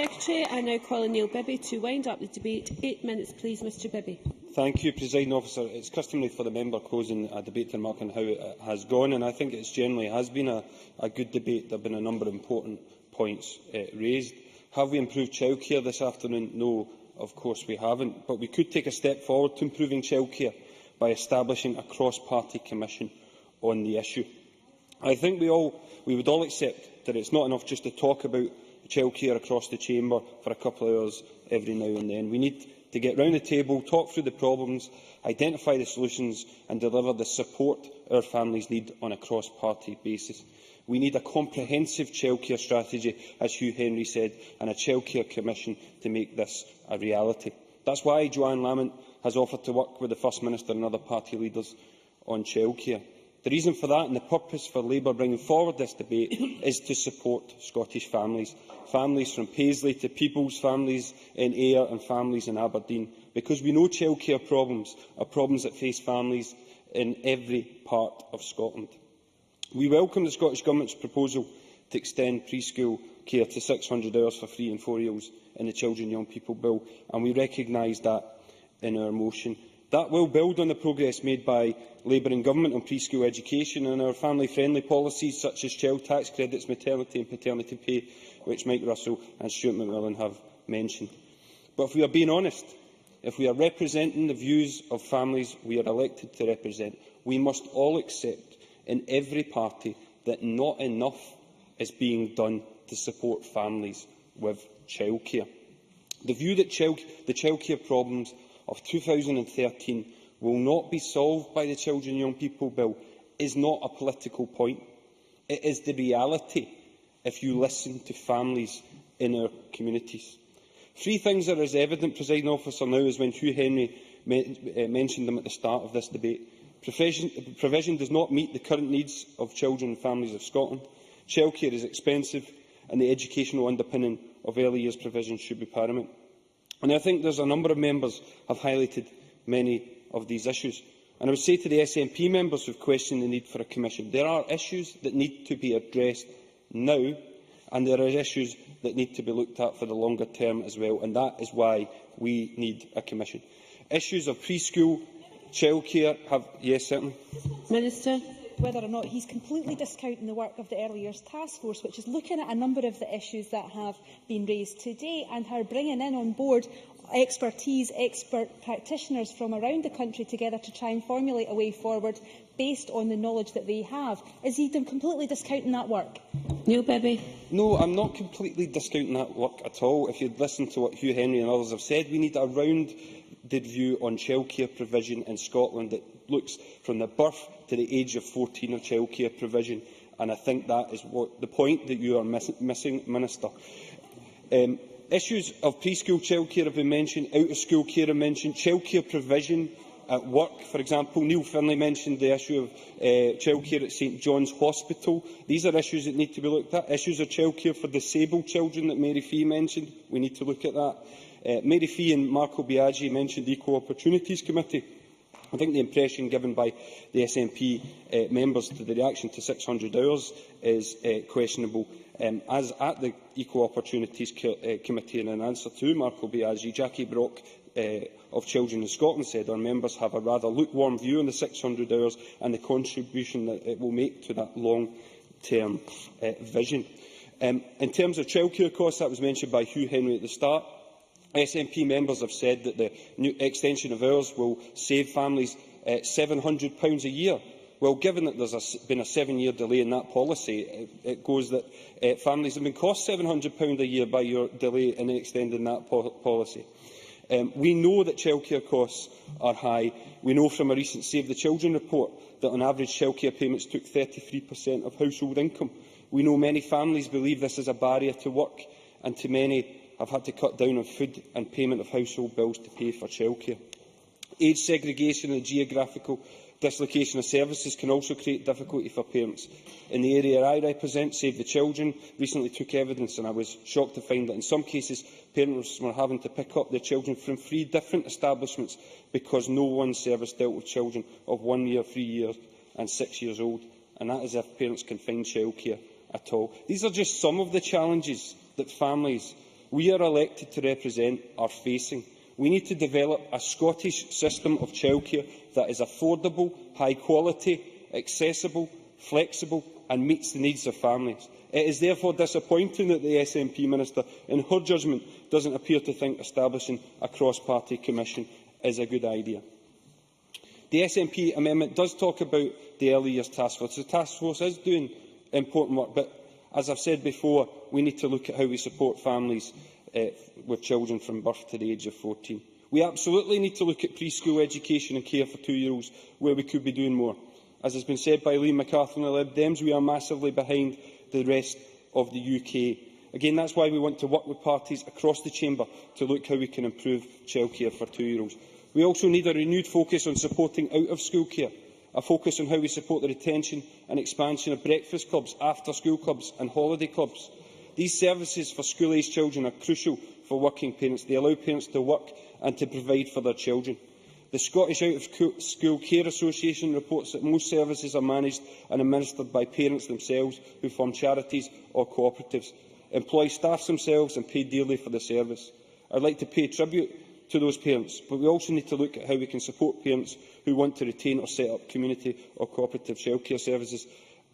Secretary. I now call on Neil Bibby to wind up the debate. 8 minutes, please, Mr Bibby. Thank you, Presiding Officer. It is customary for the member closing a debate to remark on how it has gone, and I think it generally has been a good debate. There have been a number of important points raised. Have we improved childcare this afternoon? No, of course we haven't, but we could take a step forward to improving childcare by establishing a cross-party commission on the issue. I think we would all accept that it's not enough just to talk about childcare across the chamber for a couple of hours every now and then. We need to get round the table, talk through the problems, identify the solutions and deliver the support our families need on a cross-party basis. We need a comprehensive childcare strategy, as Hugh Henry said, and a childcare commission to make this a reality. That is why Joanne Lamont has offered to work with the First Minister and other party leaders on childcare. The reason for that and the purpose for Labour bringing forward this debate is to support Scottish families, families from Paisley to Peebles, families in Ayr and families in Aberdeen, because we know childcare problems are problems that face families in every part of Scotland. We welcome the Scottish Government's proposal to extend preschool care to 600 hours for 3 and 4-year-olds in the Children and Young People Bill, and we recognise that in our motion. That will build on the progress made by Labour and Government on preschool education and our family-friendly policies such as child tax credits, maternity and paternity pay, which Mike Russell and Stuart McMillan have mentioned. But if we are being honest, if we are representing the views of families we are elected to represent, we must all accept in every party that not enough is being done to support families with childcare. The view that the childcare problems of 2013 will not be solved by the Children and Young People Bill is not a political point. It is the reality if you listen to families in our communities. Three things are as evident, Presiding Officer, now as when Hugh Henry mentioned them at the start of this debate. Provision does not meet the current needs of children and families of Scotland. Childcare is expensive, and the educational underpinning of early years provision should be paramount. And I think there are a number of members who have highlighted many of these issues. And I would say to the SNP members who have questioned the need for a commission, there are issues that need to be addressed now, and there are issues that need to be looked at for the longer term as well, and that is why we need a commission. Issues of preschool childcare have... Yes, certainly. Minister. Whether or not he's completely discounting the work of the Early Years Task Force, which is looking at a number of the issues that have been raised today, and her bringing in on board expertise, expert practitioners from around the country together to try and formulate a way forward based on the knowledge that they have. Is he completely discounting that work? Neil Bibby. No, I'm not completely discounting that work at all. If you'd listened to what Hugh Henry and others have said, we need a rounded view on childcare provision in Scotland that looks from the birth to the age of 14 of childcare provision, and I think that is the point that you are missing, Minister. Issues of preschool childcare have been mentioned, out-of-school care have been mentioned, childcare provision at work, for example. Neil Finlay mentioned the issue of childcare at St John's Hospital. These are issues that need to be looked at. Issues of childcare for disabled children that Mary Fee mentioned, we need to look at that. Mary Fee and Marco Biaggi mentioned the Equal Opportunities Committee. I think the impression given by the SNP members to the reaction to 600 hours is questionable. As at the Equal Opportunities Committee, in an answer to Marco Biaggi, Jackie Brock of Children in Scotland said our members have a rather lukewarm view on the 600 hours and the contribution that it will make to that long-term vision. In terms of childcare costs, that was mentioned by Hugh Henry at the start. SNP members have said that the new extension of hours will save families £700 a year. Well, given that there has been a 7-year delay in that policy, it goes that families have been cost £700 a year by your delay in extending that policy. We know that childcare costs are high. We know from a recent Save the Children report that on average childcare payments took 33% of household income. We know many families believe this is a barrier to work, and too many have had to cut down on food and payment of household bills to pay for childcare. Age segregation and geographical dislocation of services can also create difficulty for parents. In the area I represent, Save the Children recently took evidence, and I was shocked to find that in some cases parents were having to pick up their children from 3 different establishments because no one service dealt with children of 1 year, 3 years and 6 years old, and that is if parents can find childcare at all. These are just some of the challenges that families we are elected to represent are facing. We need to develop a Scottish system of childcare that is affordable, high quality, accessible, flexible and meets the needs of families. It is therefore disappointing that the SNP Minister, in her judgment, does not appear to think establishing a cross-party commission is a good idea. The SNP amendment does talk about the Early Years Task Force. The Task Force is doing important work, but as I have said before, we need to look at how we support families with children from birth to the age of 14. We absolutely need to look at preschool education and care for 2-year-olds, where we could be doing more. As has been said by Liam McCarthy and the Lib Dems, we are massively behind the rest of the UK. Again, that is why we want to work with parties across the chamber to look how we can improve childcare for 2-year-olds. We also need a renewed focus on supporting out-of-school care, a focus on how we support the retention and expansion of breakfast clubs, after-school clubs and holiday clubs. These services for school-aged children are crucial for working parents. They allow parents to work and to provide for their children. The Scottish Out-of-School Care Association reports that most services are managed and administered by parents themselves who form charities or cooperatives, employ staff themselves and pay dearly for the service. I would like to pay tribute to those parents, but we also need to look at how we can support parents who want to retain or set up community or cooperative childcare services,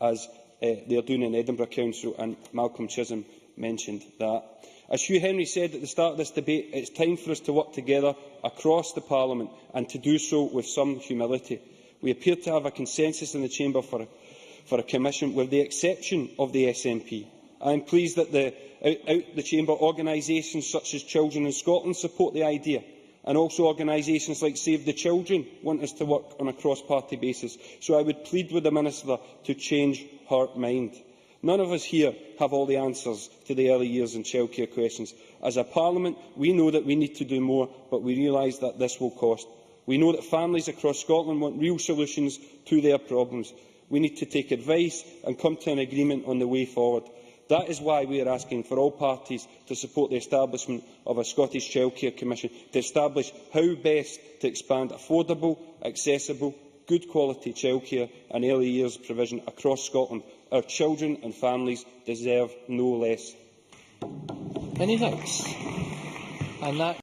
as they are doing in Edinburgh Council, and Malcolm Chisholm mentioned that. As Hugh Henry said at the start of this debate, it is time for us to work together across the Parliament and to do so with some humility. We appear to have a consensus in the Chamber for a commission, with the exception of the SNP. I am pleased that out the Chamber, organisations such as Children in Scotland support the idea, and also organisations like Save the Children want us to work on a cross-party basis. So I would plead with the Minister to change her mind. None of us here have all the answers to the early years and childcare questions. As a Parliament, we know that we need to do more, but we realise that this will cost. We know that families across Scotland want real solutions to their problems. We need to take advice and come to an agreement on the way forward. That is why we are asking for all parties to support the establishment of a Scottish Childcare Commission to establish how best to expand affordable, accessible, good quality childcare and early years provision across Scotland. Our children and families deserve no less. Many thanks. And that